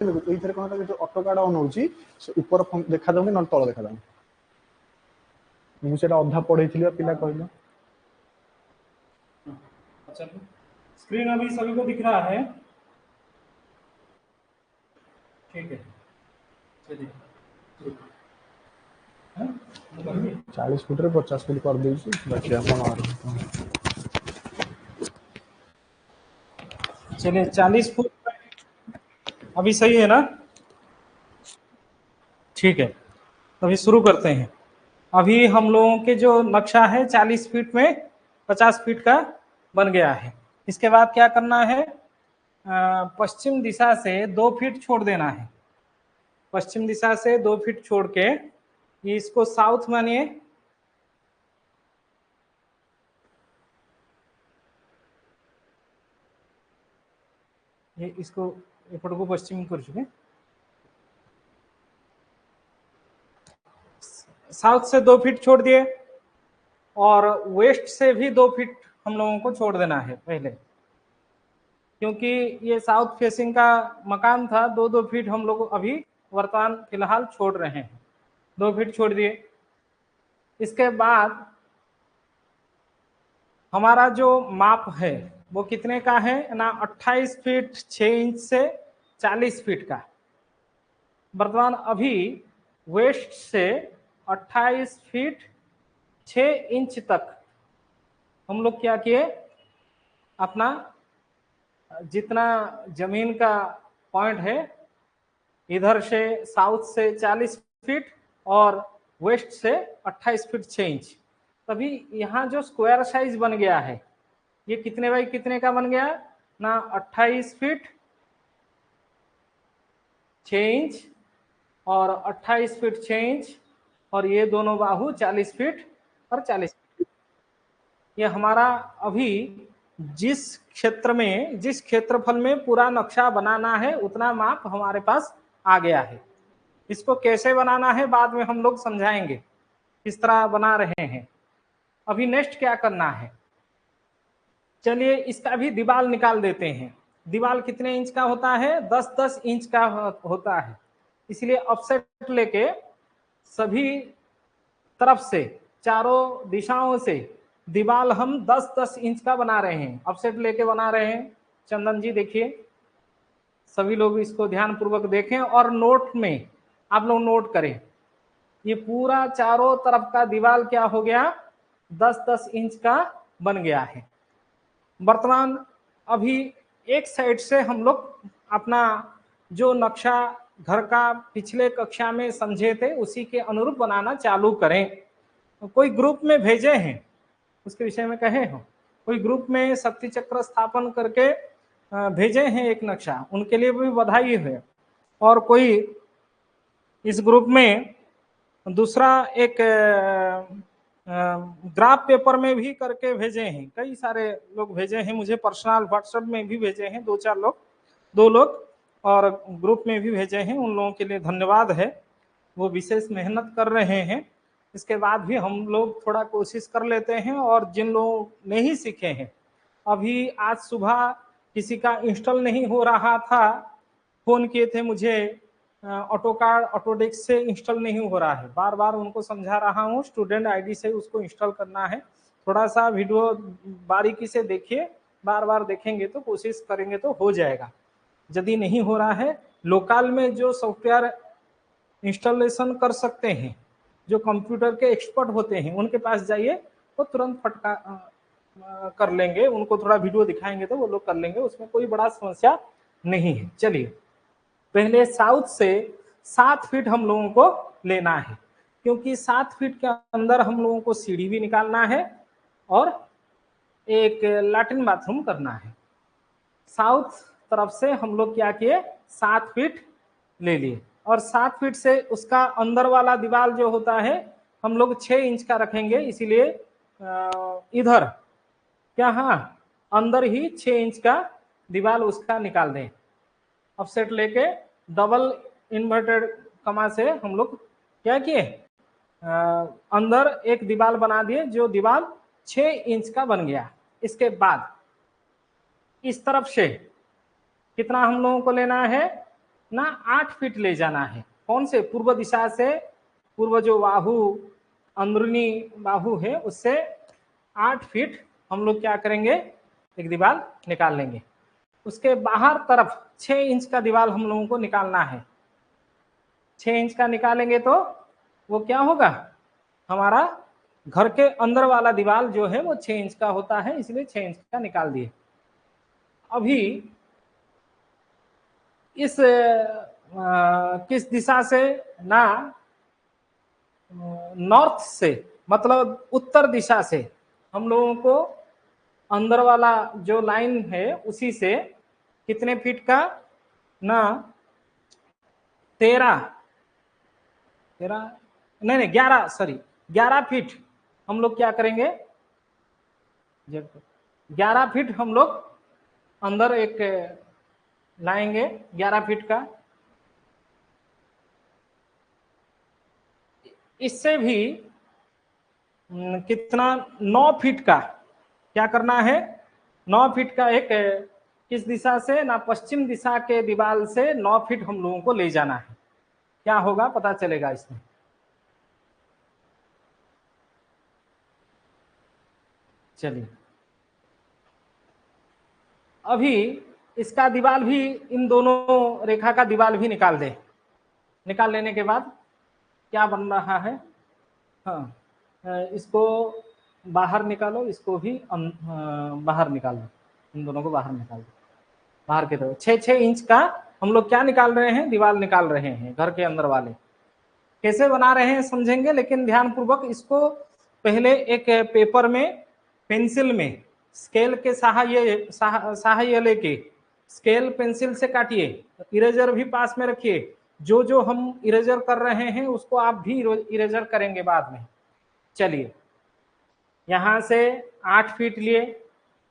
ଏଇଥିରେ କଣ ହେଲା, ଯୋଉ ଅଟୋ କାର୍ଡ ଅନ୍ ହଉଛି ସେ ଉପର ଦେଖାଯାଉନି, ନହେଲେ ତଳ ଦେଖାଯାଉନି। ମୁଁ ସେଇଟା ଅଧା ପଢେଇଥିଲି ବା, ପିଲା କହିଲେ। अच्छा, स्क्रीन अभी सभी को दिख रहा है? ठीक है, चलिए। 40 फुट रे 50 फुट कर देइछि, बाकी अपन चलिए 40 फुट अभी सही है ना? ठीक है, अभी शुरू करते हैं। अभी हम लोगों के जो नक्शा है 40 फीट में 50 फीट का बन गया है। इसके बाद क्या करना है, पश्चिम दिशा से 2 फीट छोड़ देना है। पश्चिम दिशा से 2 फीट छोड़ के ये इसको साउथ मानिए, ये इसको एपट को पश्चिम कर चुके, साउथ से 2 फीट छोड़ दिए और वेस्ट से भी 2 फीट हम लोगों को छोड़ देना है पहले, क्योंकि ये साउथ फेसिंग का मकान था। 2-2 फीट हम लोग अभी वर्तमान फिलहाल छोड़ रहे हैं, 2 फीट छोड़ दिए। इसके बाद हमारा जो माप है वो कितने का है ना, 28 फीट 6 इंच से 40 फीट का। वर्तमान अभी वेस्ट से 28 फीट 6 इंच तक हम लोग क्या किए, अपना जितना जमीन का पॉइंट है, इधर से साउथ से 40 फीट और वेस्ट से 28 फीट 6 इंच। तभी यहाँ जो स्क्वायर साइज बन गया है ये कितने बाई कितने का बन गया ना, 28 फीट 6 इंच और 28 फीट 6 इंच, और ये दोनों बाहु 40 फीट और 40 फीट। ये हमारा अभी जिस क्षेत्र में, जिस क्षेत्रफल में पूरा नक्शा बनाना है उतना माप हमारे पास आ गया है। इसको कैसे बनाना है बाद में हम लोग समझाएंगे, किस तरह बना रहे हैं। अभी नेक्स्ट क्या करना है, चलिए इसका भी दीवार निकाल देते हैं। दीवार कितने इंच का होता है, 10-10 इंच का होता है। इसलिए ऑफसेट लेके सभी तरफ से, चारों दिशाओं से दीवार हम 10-10 इंच का बना रहे हैं, ऑफसेट लेके बना रहे हैं। चंदन जी देखिए, सभी लोग इसको ध्यान पूर्वक देखें और नोट में आप लोग नोट करें। ये पूरा चारों तरफ का दीवार क्या हो गया, 10-10 इंच का बन गया है। वर्तमान अभी एक साइड से हम लोग अपना जो नक्शा घर का पिछले कक्षा में समझे थे उसी के अनुरूप बनाना चालू करें। कोई ग्रुप में भेजे हैं, उसके विषय में कहे हो, कोई ग्रुप में शक्ति चक्र स्थापन करके भेजे हैं एक नक्शा, उनके लिए भी बधाई है। और कोई इस ग्रुप में दूसरा एक ग्राफ पेपर में भी करके भेजे हैं, कई सारे लोग भेजे हैं, मुझे पर्सनल व्हाट्सएप में भी भेजे हैं 2-4 लोग, 2 लोग, और ग्रुप में भी भेजे हैं। उन लोगों के लिए धन्यवाद है, वो विशेष मेहनत कर रहे हैं। इसके बाद भी हम लोग थोड़ा कोशिश कर लेते हैं। और जिन लोगों नहीं सीखे हैं, अभी आज सुबह किसी का इंस्टॉल नहीं हो रहा था, फोन किए थे मुझे, ऑटोकार्ड ऑटोडेस्क से इंस्टॉल नहीं हो रहा है। बार बार उनको समझा रहा हूँ, स्टूडेंट आईडी से उसको इंस्टॉल करना है। थोड़ा सा वीडियो बारीकी से देखिए, बार बार देखेंगे तो, कोशिश करेंगे तो हो जाएगा। यदि नहीं हो रहा है, लोकल में जो सॉफ्टवेयर इंस्टॉलेशन कर सकते हैं, जो कंप्यूटर के एक्सपर्ट होते हैं, उनके पास जाइए, वो तुरंत फटका कर लेंगे। उनको थोड़ा वीडियो दिखाएंगे तो वो लोग कर लेंगे, उसमें कोई बड़ा समस्या नहीं है। चलिए, पहले साउथ से 7 फीट हम लोगों को लेना है, क्योंकि 7 फीट के अंदर हम लोगों को सीढ़ी भी निकालना है और एक लैट्रिन बाथरूम करना है। साउथ तरफ से हम लोग क्या किए, 7 फीट ले लिए, और 7 फीट से उसका अंदर वाला दीवार जो होता है हम लोग 6 इंच का रखेंगे। इसीलिए इधर क्या, हाँ, अंदर ही 6 इंच का दीवार उसका निकाल दें। ऑफसेट लेके डबल इन्वर्टेड कमा से हम लोग क्या किए, अंदर एक दीवार बना दिए, जो दीवार 6 इंच का बन गया। इसके बाद इस तरफ से कितना हम लोगों को लेना है, ना 8 फीट ले जाना है। कौन से? पूर्व दिशा से, पूर्व जो बाहु अंदरूनी बाहु है उससे 8 फीट हम लोग क्या करेंगे, एक दीवार निकाल लेंगे। उसके बाहर तरफ 6 इंच का दीवार हम लोगों को निकालना है। 6 इंच का निकालेंगे तो वो क्या होगा, हमारा घर के अंदर वाला दीवार जो है वो 6 इंच का होता है, इसलिए 6 इंच का निकाल दिए। अभी इस किस दिशा से ना, नॉर्थ से मतलब उत्तर दिशा से हम लोगों को अंदर वाला जो लाइन है उसी से कितने फीट का ना 11 फीट हम लोग क्या करेंगे, 11 फीट हम लोग अंदर एक लाएंगे, 11 फीट का। इससे भी कितना 9 फीट का क्या करना है, 9 फीट का एक किस दिशा से ना, पश्चिम दिशा के दीवार से 9 फीट हम लोगों को ले जाना है। क्या होगा पता चलेगा इसमें। चलिए अभी इसका दीवार भी, इन दोनों रेखा का दीवार भी निकाल दे। निकाल लेने के बाद क्या बन रहा है, हाँ इसको बाहर निकालो, इसको भी बाहर निकालो, इन दोनों को बाहर निकाल दो। बाहर की तरफ 6-6 इंच का हम लोग क्या निकाल रहे हैं, दीवार निकाल रहे हैं घर के अंदर वाले। कैसे बना रहे हैं समझेंगे, लेकिन ध्यान पूर्वक इसको पहले एक पेपर में पेंसिल में स्केल के सहाय लेके स्केल पेंसिल से काटिए, इरेजर भी पास में रखिए। जो जो हम इरेजर कर रहे हैं उसको आप भी इरेजर करेंगे बाद में। चलिए यहां से 8 फीट लिए,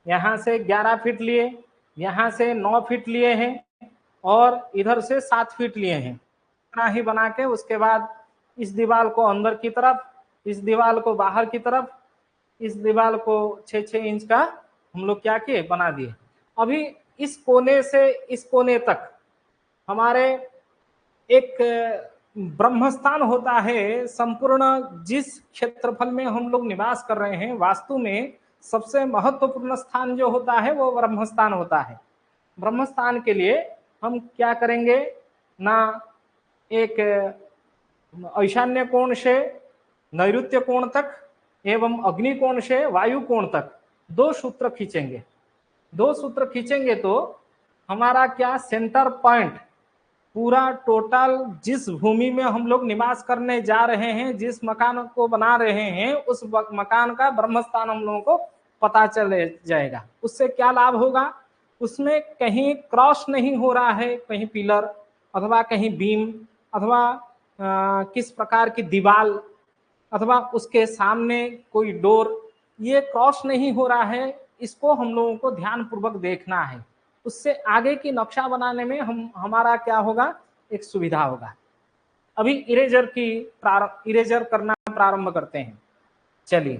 यहां से 11 फीट लिए, यहां से 9 फीट लिए हैं और इधर से 7 फीट लिए हैं। इतना ही बना के उसके बाद इस दीवार को अंदर की तरफ, इस दीवार को बाहर की तरफ, इस दीवार को 6-6 इंच का हम लोग क्या किए, बना दिए। अभी इस कोने से इस कोने तक हमारे एक ब्रह्मस्थान होता है। संपूर्ण जिस क्षेत्रफल में हम लोग निवास कर रहे हैं, वास्तु में सबसे महत्वपूर्ण स्थान जो होता है वो ब्रह्मस्थान होता है। ब्रह्मस्थान के लिए हम क्या करेंगे ना, एक ईशान्य कोण से नैऋत्य कोण तक एवं अग्नि कोण से वायु कोण तक 2 सूत्र खींचेंगे। 2 सूत्र खींचेंगे तो हमारा क्या, सेंटर पॉइंट पूरा टोटल जिस भूमि में हम लोग निवास करने जा रहे हैं, जिस मकान को बना रहे हैं, उस मकान का ब्रह्मस्थान हम लोगों को पता चल जाएगा। उससे क्या लाभ होगा, उसमें कहीं क्रॉस नहीं हो रहा है, कहीं पिलर अथवा कहीं बीम अथवा किस प्रकार की दीवार अथवा उसके सामने कोई डोर, ये क्रॉस नहीं हो रहा है। इसको हम लोगों को ध्यान पूर्वक देखना है। उससे आगे की नक्शा बनाने में हमारा क्या होगा, एक सुविधा होगा। अभी इरेजर करना प्रारंभ करते हैं। चलिए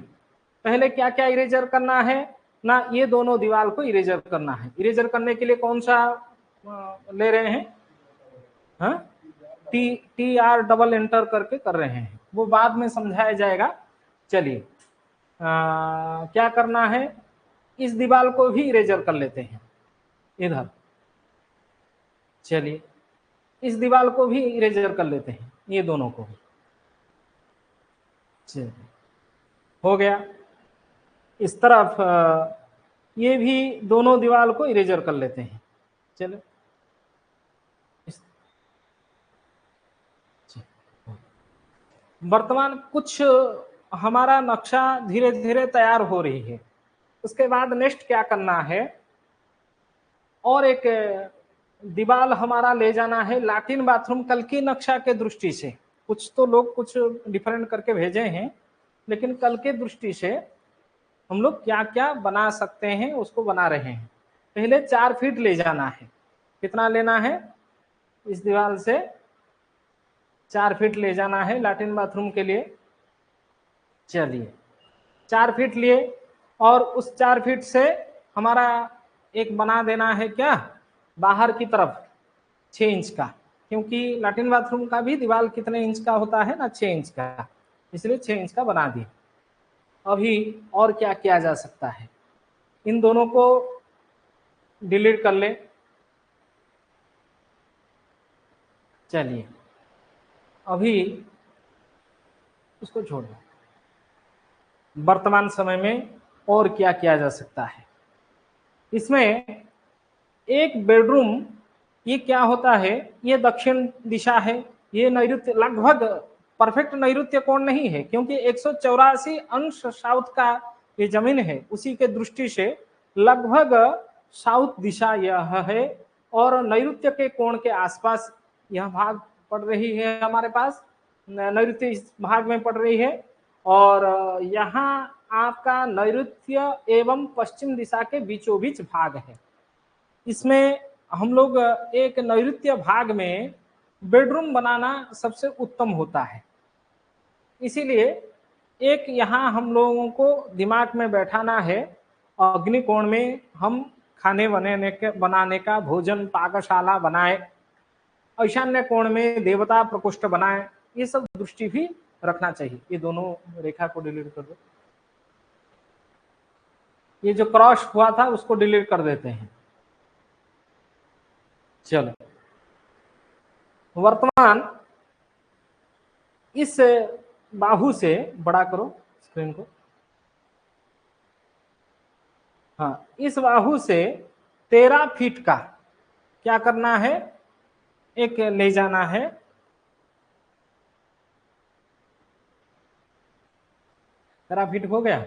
पहले क्या क्या इरेजर करना है ना, ये दोनों दीवार को इरेजर करना है। इरेजर करने के लिए कौन सा ले रहे हैं, हाँ TR डबल एंटर करके कर रहे हैं, वो बाद में समझाया जाएगा। चलिए क्या करना है, इस दीवार को भी इरेजर कर लेते हैं इधर। चलिए इस दीवार को भी इरेजर कर लेते हैं, ये दोनों को। चलिए हो गया। इस तरफ ये भी दोनों दीवार को इरेजर कर लेते हैं। चलो वर्तमान कुछ हमारा नक्शा धीरे धीरे तैयार हो रही है। उसके बाद नेक्स्ट क्या करना है, और एक दीवार हमारा ले जाना है लैट्रिन बाथरूम। कल की नक्शा के दृष्टि से कुछ तो लोग कुछ डिफरेंट करके भेजे हैं, लेकिन कल के दृष्टि से हम लोग क्या क्या बना सकते हैं उसको बना रहे हैं। पहले 4 फीट ले जाना है। कितना लेना है, इस दीवार से 4 फीट ले जाना है लैट्रिन बाथरूम के लिए। चलिए 4 फीट लिए और उस 4 फीट से हमारा एक बना देना है क्या, बाहर की तरफ 6 इंच का। क्योंकि लैट्रिन बाथरूम का भी दीवार कितने इंच का होता है ना, 6 इंच का, इसलिए 6 इंच का बना दिया। अभी और क्या किया जा सकता है, इन दोनों को डिलीट कर ले। चलिए अभी उसको छोड़ दो। वर्तमान समय में और क्या किया जा सकता है, इसमें एक बेडरूम, ये क्या होता है, ये दक्षिण दिशा है, ये नैऋत्य लगभग परफेक्ट नैऋत्य कोण नहीं है, क्योंकि 184 अंश साउथ का ये जमीन है, उसी के दृष्टि से लगभग साउथ दिशा यह है, और नैऋत्य के कोण के आसपास यह भाग पड़ रही है हमारे पास, नैऋत्य इस भाग में पड़ रही है, और यहाँ आपका नैऋत्य एवं पश्चिम दिशा के बीचों बीच भाग है। इसमें हम लोग एक नैऋत्य भाग में बेडरूम बनाना सबसे उत्तम होता है। इसीलिए एक यहाँ हम लोगों को दिमाग में बैठाना है, अग्निकोण में हम खाने बनाने का भोजन पाकशाला बनाए, ईशान्य कोण में देवता प्रकोष्ठ बनाए, ये सब दृष्टि भी रखना चाहिए। ये दोनों रेखा को डिलीट कर दो, ये जो क्रॉस हुआ था उसको डिलीट कर देते हैं। चलो वर्तमान इस बाहु से बड़ा करो स्क्रीन को, हाँ, इस बाहु से 13 फीट का क्या करना है, एक ले जाना है, 13 फीट हो गया।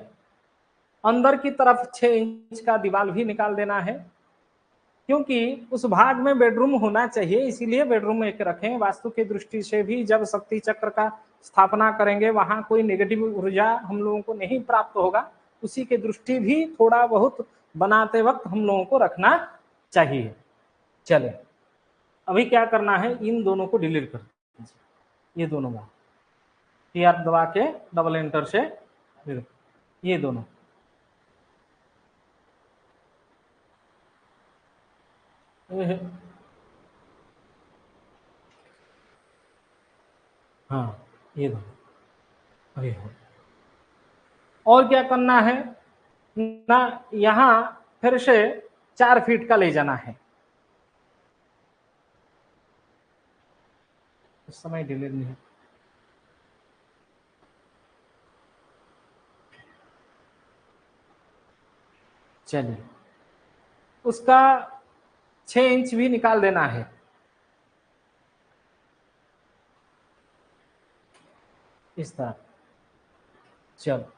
अंदर की तरफ 6 इंच का दीवार भी निकाल देना है, क्योंकि उस भाग में बेडरूम होना चाहिए, इसीलिए बेडरूम एक रखें। वास्तु की दृष्टि से भी जब शक्ति चक्र का स्थापना करेंगे वहां कोई नेगेटिव ऊर्जा हम लोगों को नहीं प्राप्त होगा, उसी के दृष्टि भी थोड़ा बहुत बनाते वक्त हम लोगों को रखना चाहिए। चले अभी क्या करना है, इन दोनों को डिलीट कर दीजिए, ये दोनों बात TR दबा के डबल एंटर से ये दोनों, हाँ ये दोनों अभी हो। और क्या करना है ना, यहां फिर से 4 फीट का ले जाना है, उस समय डिलीट नहीं, चलिए उसका 6 इंच भी निकाल देना है। इस तरह चलो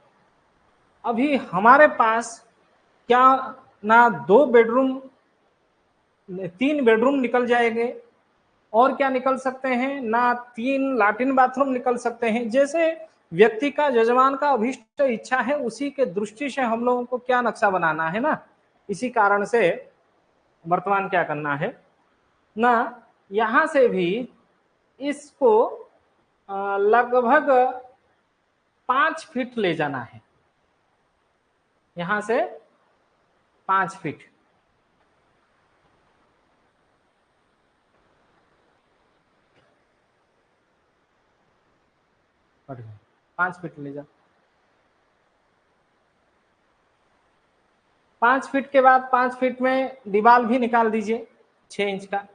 अभी हमारे पास क्या ना 2 बेडरूम 3 बेडरूम निकल जाएंगे, और क्या निकल सकते हैं ना, 3 लैट्रिन बाथरूम निकल सकते हैं। जैसे व्यक्ति का यजमान का अभीष्ट इच्छा है उसी के दृष्टि से हम लोगों को क्या नक्शा बनाना है ना, इसी कारण से वर्तमान क्या करना है ना, यहां से भी इसको लगभग 5 फीट ले जाना है, यहां से 5 फीट, बढ़ गया 5 फीट ले जा। 5 फीट के बाद 5 फीट में दीवार भी निकाल दीजिए 6 इंच का,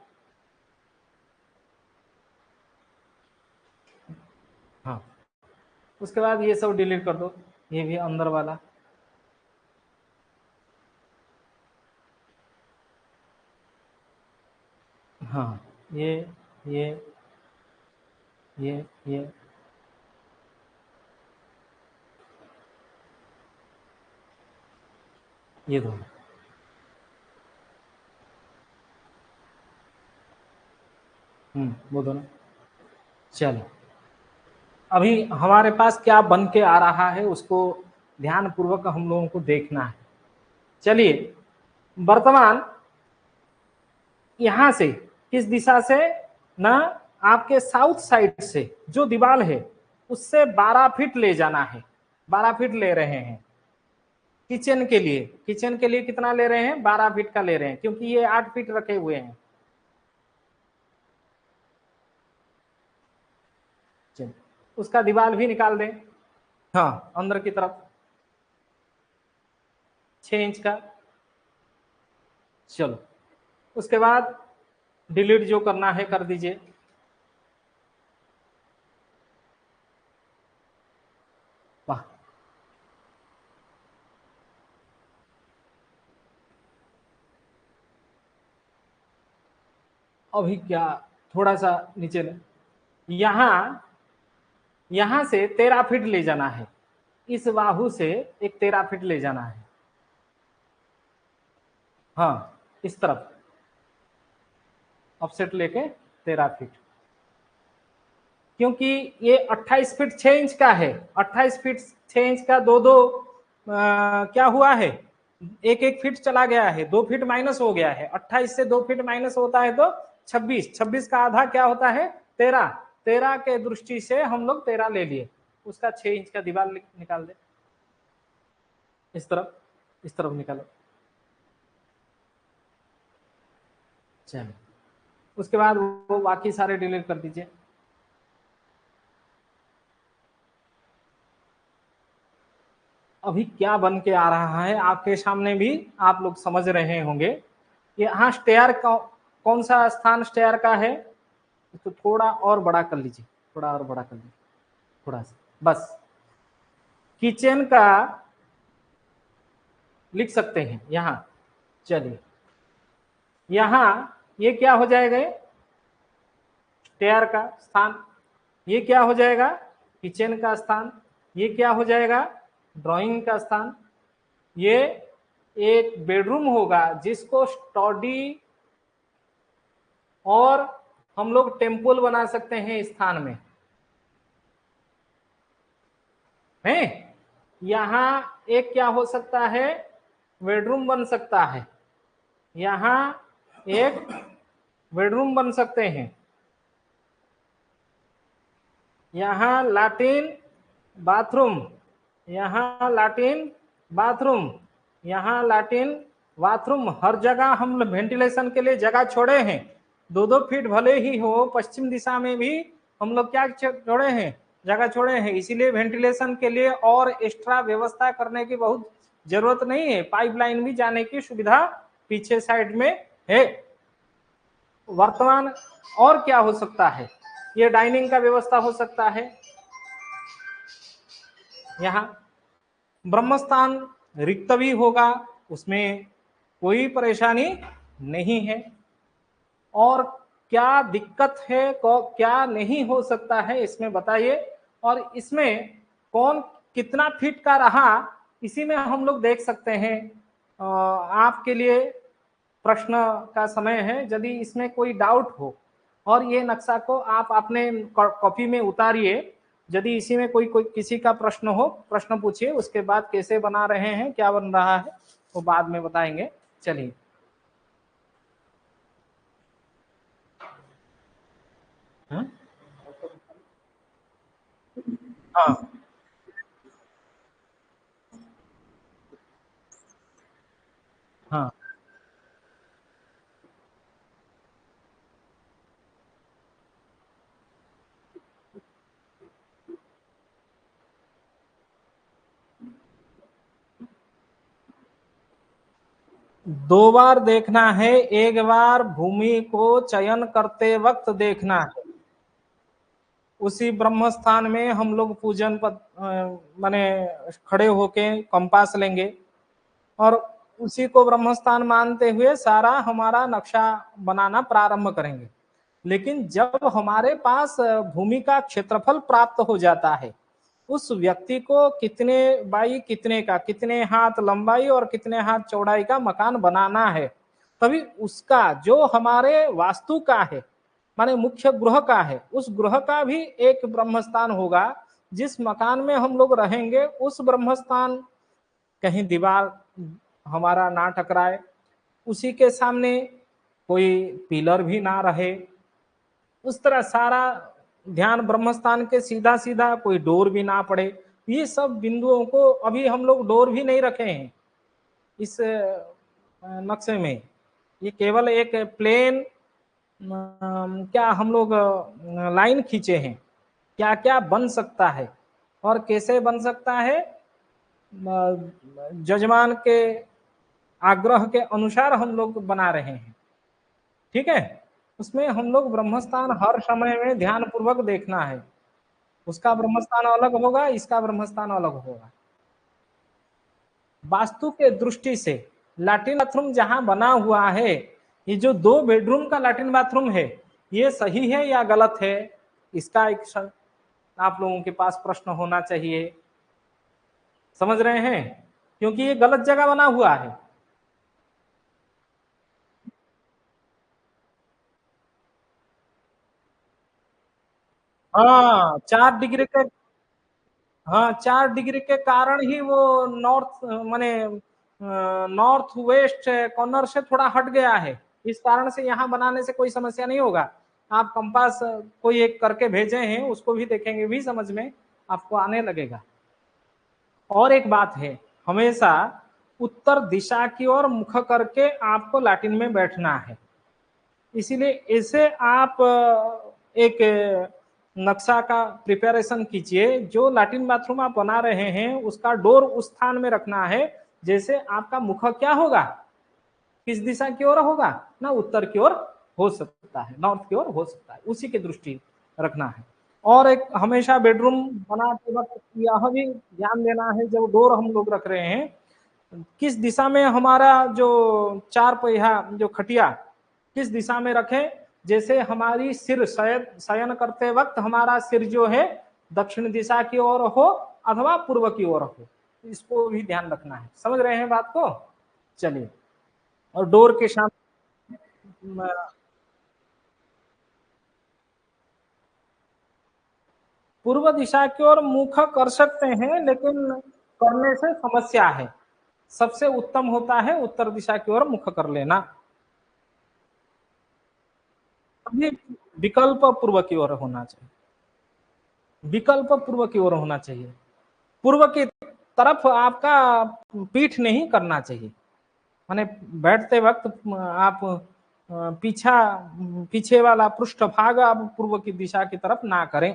हाँ उसके बाद ये सब डिलीट कर दो, ये भी अंदर वाला, हाँ ये ये ये ये दोनों, वो दोनों। चलो अभी हमारे पास क्या बन के आ रहा है उसको ध्यान पूर्वक हम लोगों को देखना है। चलिए वर्तमान यहां से किस दिशा से ना, आपके साउथ साइड से जो दीवार है उससे 12 फीट ले जाना है, 12 फीट ले रहे हैं किचन के लिए। किचन के लिए कितना ले रहे हैं, 12 फीट का ले रहे हैं, क्योंकि ये 8 फीट रखे हुए हैं। चलिए उसका दीवार भी निकाल दें, हाँ अंदर की तरफ 6 इंच का। चलो उसके बाद डिलीट जो करना है कर दीजिए। वाह, अभी क्या थोड़ा सा नीचे ले, यहां से 13 फीट ले जाना है, इस बाहु से एक 13 फीट ले जाना है, हाँ इस तरफ ऑफसेट लेके 13 फीट, क्योंकि ये 28 फीट 6 इंच का है, 28 फीट 6 इंच का दो दो क्या हुआ है, एक एक फीट चला गया है, 2 फीट माइनस हो गया है, 28 से 2 फीट माइनस होता है तो 26, 26 का आधा क्या होता है 13, 13 के दृष्टि से हम लोग 13 ले लिए, उसका 6 इंच का दीवार निकाल दे, इस तरफ निकालो। चलो उसके बाद वो बाकी सारे डिलीट कर दीजिए। अभी क्या बन के आ रहा है आपके सामने भी आप लोग समझ रहे होंगे। यहाँ स्टेयर कौन सा स्थान स्टेयर का है, तो थोड़ा और बड़ा कर लीजिए, थोड़ा और बड़ा कर लीजिए, थोड़ा सा बस। किचन का लिख सकते हैं यहाँ, चलिए यहाँ ये क्या हो जाएगा, स्टेयर का स्थान, ये क्या हो जाएगा किचन का स्थान, ये क्या हो जाएगा ड्राइंग का स्थान, ये एक बेडरूम होगा जिसको स्टडी और हम लोग टेम्पल बना सकते हैं इस स्थान में है। यहां एक क्या हो सकता है बेडरूम बन सकता है, यहां एक बेडरूम बन सकते हैं, यहाँ लैट्रिन बाथरूम, यहाँ लैट्रिन बाथरूम, यहाँ लैट्रिन बाथरूम, हर जगह हम वेंटिलेशन के लिए जगह छोड़े हैं, 2-2 फीट भले ही हो, पश्चिम दिशा में भी हम लोग क्या छोड़े हैं जगह छोड़े हैं, इसीलिए वेंटिलेशन के लिए और एक्स्ट्रा व्यवस्था करने की बहुत जरूरत नहीं है, पाइपलाइन भी जाने की सुविधा पीछे साइड में है। वर्तमान और क्या हो सकता है, ये डाइनिंग का व्यवस्था हो सकता है, यहाँ ब्रह्मस्थान रिक्त भी होगा, उसमें कोई परेशानी नहीं है। और क्या दिक्कत है क्या नहीं हो सकता है इसमें बताइए, और इसमें कौन कितना फीट का रहा इसी में हम लोग देख सकते हैं। आपके लिए प्रश्न का समय है, यदि इसमें कोई डाउट हो और ये नक्शा को आप अपने कॉपी में उतारिए, यदि इसी में कोई किसी का प्रश्न हो प्रश्न पूछिए, उसके बाद कैसे बना रहे हैं क्या बन रहा है वो बाद में बताएंगे। चलिए हाँ हाँ 2 बार देखना है, एक बार भूमि को चयन करते वक्त देखना है, उसी ब्रह्म स्थान में हम लोग पूजन माने खड़े होके कंपास लेंगे और उसी को ब्रह्म स्थान मानते हुए सारा हमारा नक्शा बनाना प्रारंभ करेंगे। लेकिन जब हमारे पास भूमि का क्षेत्रफल प्राप्त हो जाता है, उस व्यक्ति को कितने बाई कितने का, कितने हाथ लंबाई और कितने हाथ चौड़ाई का मकान बनाना है, तभी उसका जो हमारे वास्तु का है माने मुख्य गृह का है, उस गृह का भी एक ब्रह्मस्थान होगा, जिस मकान में हम लोग रहेंगे उस ब्रह्मस्थान कहीं दीवार हमारा ना टकराए, उसी के सामने कोई पिलर भी ना रहे, उस तरह सारा ध्यान ब्रह्मस्थान के सीधा सीधा, कोई डोर भी ना पड़े, ये सब बिंदुओं को अभी हम लोग डोर भी नहीं रखे हैं इस नक्शे में, ये केवल एक प्लेन क्या हम लोग लाइन खींचे हैं, क्या क्या बन सकता है और कैसे बन सकता है, जजमान के आग्रह के अनुसार हम लोग बना रहे हैं। ठीक है, उसमें हम लोग ब्रह्मस्थान हर समय में ध्यान पूर्वक देखना है। उसका ब्रह्मस्थान अलग होगा, इसका ब्रह्मस्थान अलग होगा। वास्तु के दृष्टि से लैट्रिन बाथरूम जहां बना हुआ है, ये जो 2 बेडरूम का लैट्रिन बाथरूम है, ये सही है या गलत है, इसका एक आप लोगों के पास प्रश्न होना चाहिए। समझ रहे हैं, क्योंकि ये गलत जगह बना हुआ है। हाँ 4 डिग्री के, हाँ 4 डिग्री के कारण ही वो नॉर्थ माने नॉर्थ वेस्ट कॉर्नर से थोड़ा हट गया है। इस कारण से यहाँ बनाने से कोई समस्या नहीं होगा। आप कंपास कोई एक करके भेजे हैं, उसको भी देखेंगे भी समझ में आपको आने लगेगा। और एक बात है, हमेशा उत्तर दिशा की ओर मुख करके आपको लैटिन में बैठना है। इसीलिए इसे आप एक नक्शा का प्रिपरेशन कीजिए। जो लैट्रिन बाथरूम आप बना रहे हैं उसका डोर उस स्थान में रखना है जैसे आपका मुख क्या होगा, किस दिशा की ओर होगा ना, उत्तर की ओर हो सकता है, नॉर्थ की ओर हो सकता है, उसी की दृष्टि रखना है। और एक हमेशा बेडरूम बनाते वक्त यह भी ध्यान देना है, जब डोर हम लोग रख रहे हैं किस दिशा में हमारा जो 4 पहिया जो खटिया किस दिशा में रखें। जैसे हमारी सिर शयन करते वक्त हमारा सिर जो है दक्षिण दिशा की ओर हो अथवा पूर्व की ओर हो, इसको भी ध्यान रखना है। समझ रहे हैं बात को? चलिए, और डोर के सामने पूर्व दिशा की ओर मुख कर सकते हैं, लेकिन करने से समस्या है। सबसे उत्तम होता है उत्तर दिशा की ओर मुख कर लेना। अभी विकल्प पूर्व की ओर होना चाहिए, विकल्प पूर्व की ओर होना चाहिए। पूर्व की तरफ आपका पीठ नहीं करना चाहिए, माने बैठते वक्त आप पीछे वाला पृष्ठभाग आप पूर्व की दिशा की तरफ ना करें।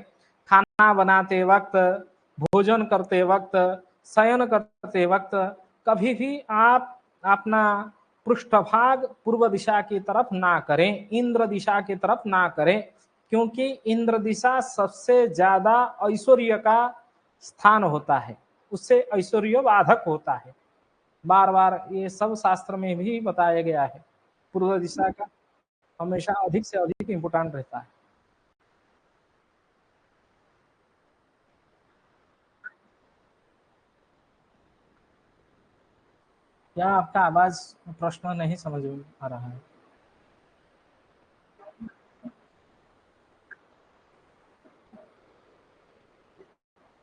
खाना बनाते वक्त, भोजन करते वक्त, शयन करते वक्त कभी भी आप अपना पृष्ठभाग पूर्व दिशा की तरफ ना करें, इंद्र दिशा की तरफ ना करें, क्योंकि इंद्र दिशा सबसे ज्यादा ऐश्वर्य का स्थान होता है, उससे ऐश्वर्य बाधक होता है। बार बार ये सब शास्त्र में भी बताया गया है, पूर्व दिशा का हमेशा अधिक से अधिक इम्पोर्टेंट रहता है। क्या आपका आवाज प्रश्न नहीं समझ में आ रहा है?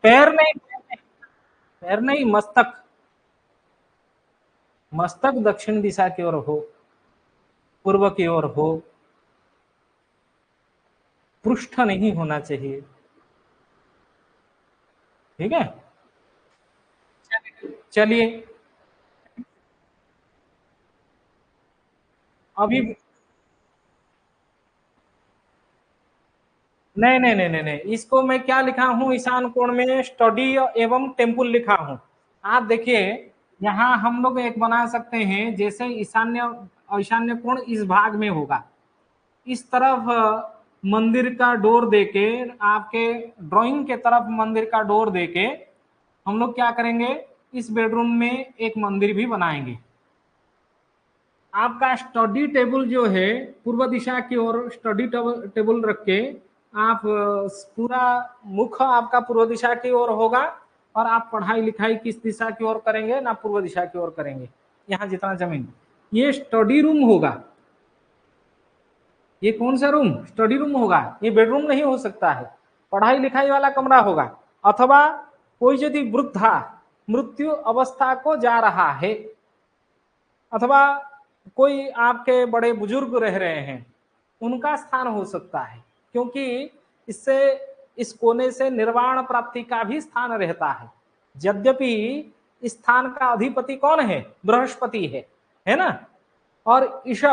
पैर नहीं, पैर नहीं, मस्तक, मस्तक दक्षिण दिशा की ओर हो, पूर्व की ओर हो, पृष्ठ नहीं होना चाहिए। ठीक है, चलिए अभी नहीं नहीं नहीं नहीं नहीं, इसको मैं क्या लिखा हूं, ईशान कोण में स्टडी एवं टेम्पल लिखा हूं। आप देखिए, यहाँ हम लोग एक बना सकते हैं, जैसे ईशान्य ईशान्य कोण इस भाग में होगा, इस तरफ मंदिर का डोर देके, आपके ड्राइंग के तरफ मंदिर का डोर देके हम लोग क्या करेंगे, इस बेडरूम में एक मंदिर भी बनाएंगे। आपका स्टडी टेबल जो है पूर्व दिशा की ओर स्टडी टेबल रख के आप पूरा मुख आपका पूर्व दिशा की ओर होगा, और आप पढ़ाई लिखाई किस दिशा की ओर करेंगे ना, पूर्व दिशा की ओर करेंगे। यहाँ जितना जमीन, ये स्टडी रूम होगा। ये कौन सा रूम? स्टडी रूम होगा, ये बेडरूम नहीं हो सकता है, पढ़ाई लिखाई वाला कमरा होगा। अथवा कोई यदि वृद्धा मृत्यु अवस्था को जा रहा है, अथवा कोई आपके बड़े बुजुर्ग रह रहे हैं, उनका स्थान हो सकता है, क्योंकि इससे इस कोने से निर्वाण प्राप्ति का भी स्थान रहता है। यद्यपि इस स्थान का अधिपति कौन है? बृहस्पति है ना। और ईश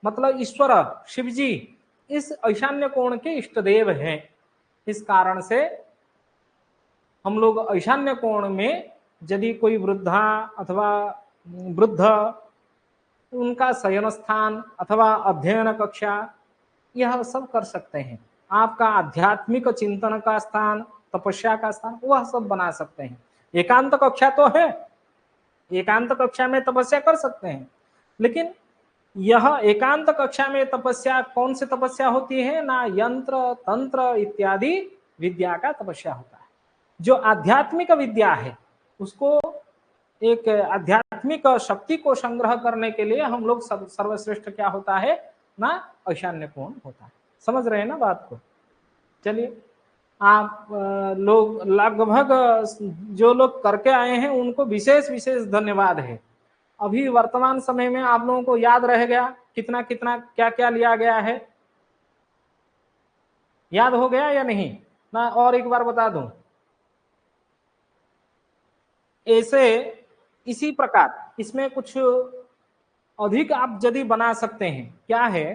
मतलब ईश्वर शिव जी इस ईशान्य कोण के इष्ट देव हैं। इस कारण से हम लोग ईशान्य कोण में यदि कोई वृद्धा अथवा वृद्ध, उनका शयन स्थान अथवा अध्ययन कक्षा, यह सब कर सकते हैं। आपका आध्यात्मिक चिंतन का स्थान, तपस्या का स्थान, वह सब बना सकते हैं। एकांत कक्षा तो है, एकांत कक्षा में तपस्या कर सकते हैं, लेकिन यह एकांत कक्षा में तपस्या कौन सी तपस्या होती है ना, यंत्र तंत्र इत्यादि विद्या का तपस्या होता है। जो आध्यात्मिक विद्या है उसको, एक आध्यात्मिक शक्ति को संग्रह करने के लिए हम लोग सर्वश्रेष्ठ क्या होता है ना, ईशान्य कोण होता है। समझ रहे हैं ना बात को? चलिए, आप लोग लगभग जो लोग करके आए हैं उनको विशेष विशेष धन्यवाद है। अभी वर्तमान समय में आप लोगों को याद रह गया कितना कितना क्या क्या लिया गया है, याद हो गया या नहीं ना? और एक बार बता दूं, ऐसे इसी प्रकार इसमें कुछ अधिक आप यदि बना सकते हैं। क्या है,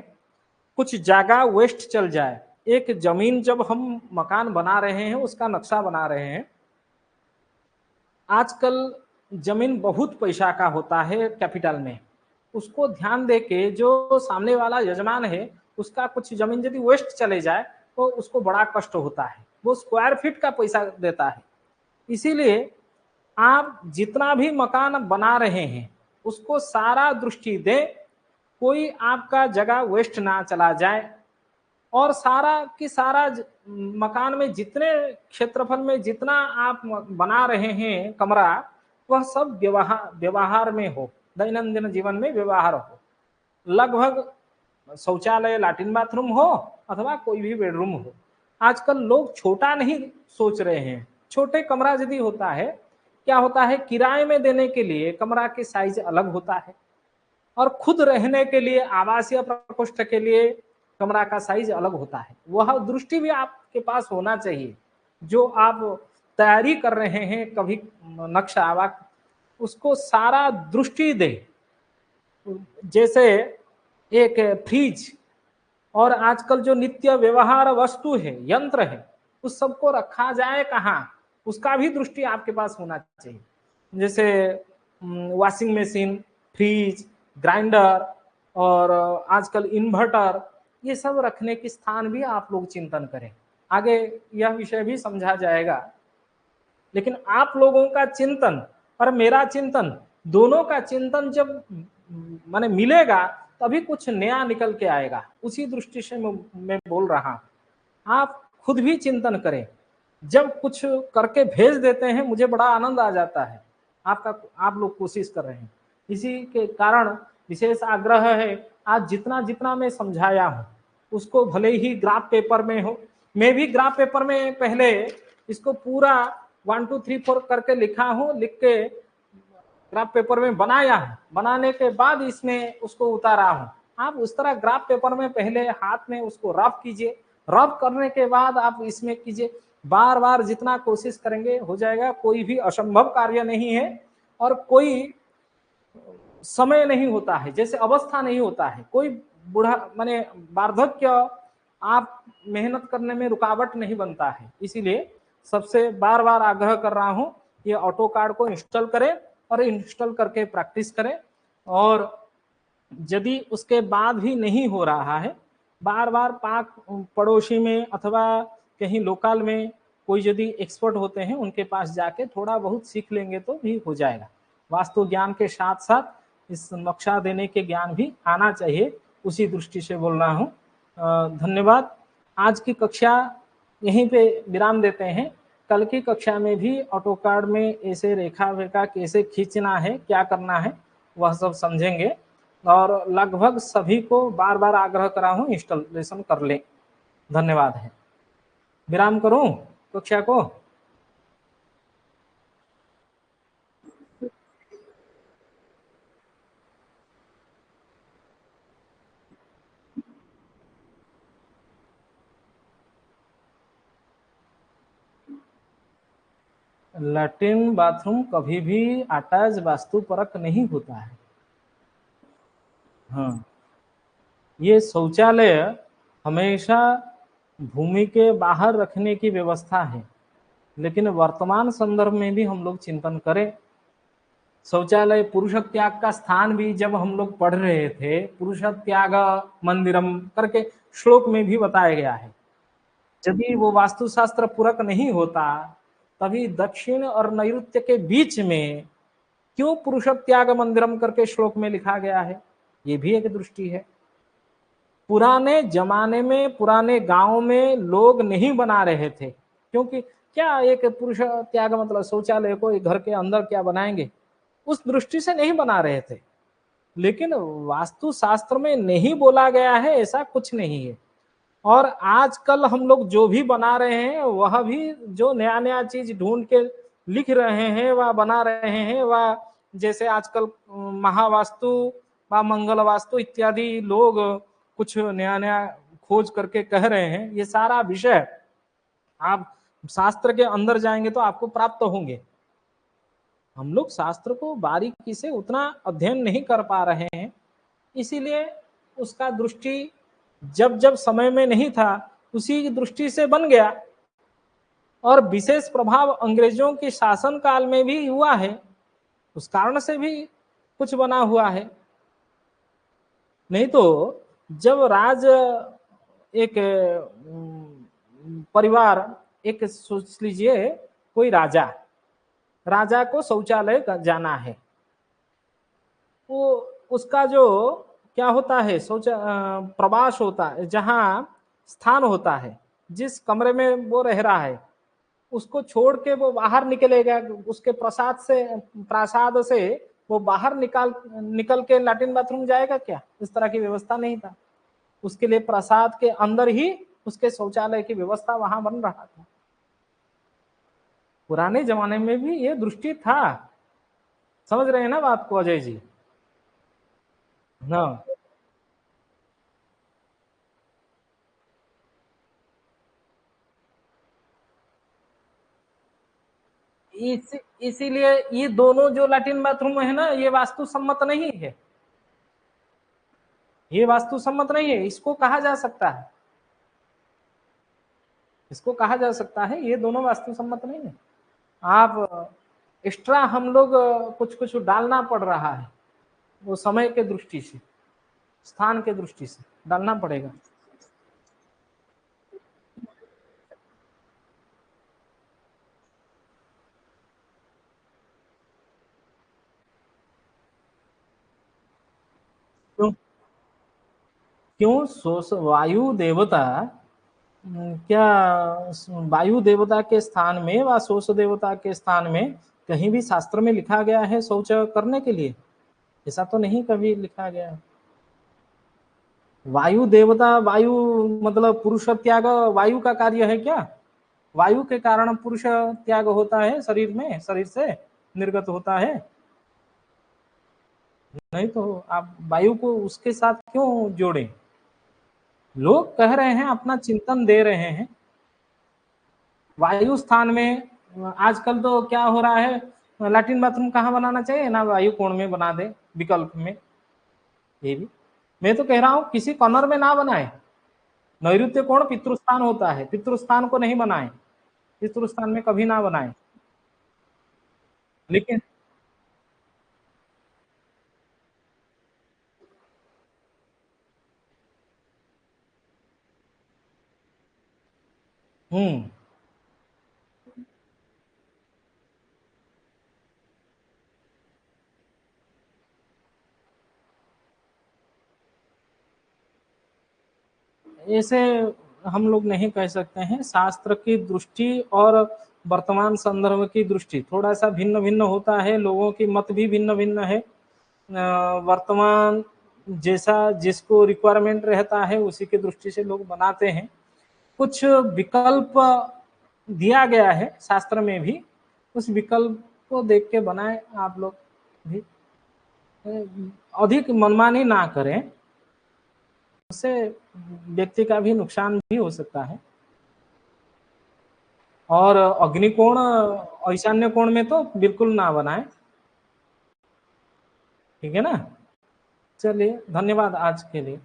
कुछ जगह वेस्ट चल जाए, एक जमीन जब हम मकान बना रहे हैं, उसका नक्शा बना रहे हैं, आजकल जमीन बहुत पैसा का होता है कैपिटल में, उसको ध्यान दे के जो सामने वाला यजमान है उसका कुछ जमीन यदि वेस्ट चले जाए तो उसको बड़ा कष्ट होता है, वो स्क्वायर फीट का पैसा देता है। इसीलिए आप जितना भी मकान बना रहे हैं उसको सारा दृष्टि दें, कोई आपका जगह वेस्ट ना चला जाए, और सारा की सारा मकान में जितने क्षेत्रफल में जितना आप बना रहे हैं कमरा, वह सब व्यवहार में हो, दैनंदिन जीवन में व्यवहार हो। लगभग शौचालय लैट्रिन बाथरूम हो अथवा कोई भी बेडरूम हो। आजकल लोग छोटा नहीं सोच रहे हैं, छोटे कमरा यदि होता है, क्या होता है, किराए में देने के लिए कमरा की साइज अलग होता है, और खुद रहने के लिए आवासीय प्रकोष्ठ के लिए कमरा का साइज अलग होता है। वह दृष्टि भी आपके पास होना चाहिए। जो आप तैयारी कर रहे हैं कभी नक्शा आवाक, उसको सारा दृष्टि दे। जैसे एक फ्रिज और आजकल जो नित्य व्यवहार वस्तु है, यंत्र है, उस सबको रखा जाए कहाँ, उसका भी दृष्टि आपके पास होना चाहिए। जैसे वॉशिंग मशीन, फ्रिज, ग्राइंडर और आजकल इन्वर्टर, ये सब रखने की स्थान भी आप लोग चिंतन करें। आगे यह विषय भी समझा जाएगा, लेकिन आप लोगों का चिंतन और मेरा चिंतन, दोनों का चिंतन जब माने मिलेगा तभी कुछ नया निकल के आएगा। उसी दृष्टि से मैं बोल रहा हूं, आप खुद भी चिंतन करें। जब कुछ करके भेज देते हैं मुझे बड़ा आनंद आ जाता है, आप लोग कोशिश कर रहे हैं। इसी के कारण विशेष आग्रह है, आज जितना जितना मैं समझाया हूं उसको भले ही ग्राफ पेपर में हो, मैं भी ग्राफ पेपर में पहले इसको पूरा 1 2 3 4 करके लिखा हूं, लिख के ग्राफ पेपर में बनाया है, बनाने के बाद इसमें उसको उतारा हूं। आप उस तरह ग्राफ पेपर में पहले हाथ में उसको रफ कीजिए, रफ करने के बाद आप इसमें कीजिए, बार बार जितना कोशिश करेंगे हो जाएगा। कोई भी असंभव कार्य नहीं है, और कोई समय नहीं होता है, जैसे अवस्था नहीं होता है, कोई बूढ़ा माने वार्धक्य आप मेहनत करने में रुकावट नहीं बनता है। इसीलिए सबसे बार बार आग्रह कर रहा हूं, ये ऑटो कार्ड को इंस्टॉल करें और इंस्टॉल करके प्रैक्टिस करें। और यदि उसके बाद भी नहीं हो रहा है, बार बार पाक पड़ोसी में अथवा कहीं लोकल में कोई यदि एक्सपर्ट होते हैं उनके पास जाके थोड़ा बहुत सीख लेंगे तो भी हो जाएगा। वास्तु ज्ञान के साथ साथ इस नक्शा देने के ज्ञान भी आना चाहिए, उसी दृष्टि से बोल रहा हूँ। धन्यवाद। आज की कक्षा यहीं पे विराम देते हैं। कल की कक्षा में भी ऑटो कार्ड में ऐसे रेखा वेखा कैसे खींचना है, क्या करना है, वह सब समझेंगे। और लगभग सभी को बार बार आग्रह करा हूँ इंस्टॉलेशन कर ले। धन्यवाद है। विराम करूं कक्षा को? लैट्रिन बाथरूम कभी भी अटैच वास्तु परक नहीं होता है। हाँ, ये शौचालय हमेशा भूमि के बाहर रखने की व्यवस्था है, लेकिन वर्तमान संदर्भ में भी हम लोग चिंतन करें। शौचालय पुरुष त्याग का स्थान भी जब हम लोग पढ़ रहे थे, पुरुष त्याग मंदिरम करके श्लोक में भी बताया गया है। यदि वो वास्तुशास्त्र पूरक नहीं होता, तभी दक्षिण और नैऋत्य के बीच में क्यों पुरुष त्याग मंदिरम करके श्लोक में लिखा गया है? ये भी एक दृष्टि है। पुराने जमाने में पुराने गांव में लोग नहीं बना रहे थे, क्योंकि क्या एक पुरुष त्याग मतलब शौचालय को घर के अंदर क्या बनाएंगे, उस दृष्टि से नहीं बना रहे थे। लेकिन वास्तुशास्त्र में नहीं बोला गया है ऐसा कुछ नहीं है। और आजकल हम लोग जो भी बना रहे हैं, वह भी जो नया नया चीज ढूंढ के लिख रहे हैं वह बना रहे हैं, वह जैसे आजकल महावास्तु व मंगल वास्तु इत्यादि लोग कुछ नया नया खोज करके कह रहे हैं। ये सारा विषय आप शास्त्र के अंदर जाएंगे तो आपको प्राप्त होंगे। हम लोग शास्त्र को बारीकी से उतना अध्ययन नहीं कर पा रहे हैं, इसीलिए उसका दृष्टि जब जब समय में नहीं था उसी की दृष्टि से बन गया। और विशेष प्रभाव अंग्रेजों के शासन काल में भी हुआ है, उस कारण से भी कुछ बना हुआ है। नहीं तो जब राज एक परिवार, एक सोच लीजिए कोई राजा को शौचालय जाना है, वो उसका जो क्या होता है प्रवास होता है, जहां स्थान होता है, जिस कमरे में वो रह रहा है उसको छोड़ के वो बाहर निकलेगा, उसके प्रासाद से वो बाहर निकल के लैट्रिन बाथरूम जाएगा क्या? इस तरह की व्यवस्था नहीं था। उसके लिए प्रासाद के अंदर ही उसके शौचालय की व्यवस्था वहां बन रहा था। पुराने जमाने में भी ये दृष्टि था। समझ रहे हैं ना बात को अजय जी? हाँ, इसीलिए ये दोनों जो लैट्रिन बाथरूम है ना, ये वास्तु सम्मत नहीं है। ये वास्तु सम्मत नहीं है, इसको कहा जा सकता है, इसको कहा जा सकता है, ये दोनों वास्तु सम्मत नहीं है। आप एक्स्ट्रा हम लोग कुछ कुछ डालना पड़ रहा है, वो समय के दृष्टि से, स्थान के दृष्टि से डालना पड़ेगा। क्यों? क्यों वायु देवता, क्या वायु देवता के स्थान में व शोष देवता के स्थान में कहीं भी शास्त्र में लिखा गया है शौच करने के लिए? ऐसा तो नहीं कभी लिखा गया। वायु देवता, वायु मतलब पुरुष त्याग वायु का कार्य है क्या? वायु के कारण पुरुष त्याग होता है शरीर में, शरीर से निर्गत होता है। नहीं तो आप वायु को उसके साथ क्यों जोड़ें? लोग कह रहे हैं, अपना चिंतन दे रहे हैं। वायु स्थान में आजकल तो क्या हो रहा है, लैट्रिन बाथरूम कहाँ बनाना चाहिए ना, वायु कोण में बना दे विकल्प में। ये भी मैं तो कह रहा हूं किसी कॉर्नर में ना बनाए। नैऋत्य कोण पितृस्थान होता है, पितृस्थान को नहीं बनाए, पितृस्थान में कभी ना बनाए। लेकिन ऐसे हम लोग नहीं कह सकते हैं। शास्त्र की दृष्टि और वर्तमान संदर्भ की दृष्टि थोड़ा सा भिन्न भिन्न होता है, लोगों की मत भी भिन्न भिन्न है। वर्तमान जैसा जिसको रिक्वायरमेंट रहता है उसी की दृष्टि से लोग बनाते हैं। कुछ विकल्प दिया गया है शास्त्र में भी, उस विकल्प को देख के बनाए आप लोग भी। अधिक मनमानी ना करें, उससे व्यक्ति का भी नुकसान भी हो सकता है। और अग्निकोण ईशान्य कोण में तो बिल्कुल ना बनाए, ठीक है ना? चलिए, धन्यवाद आज के लिए।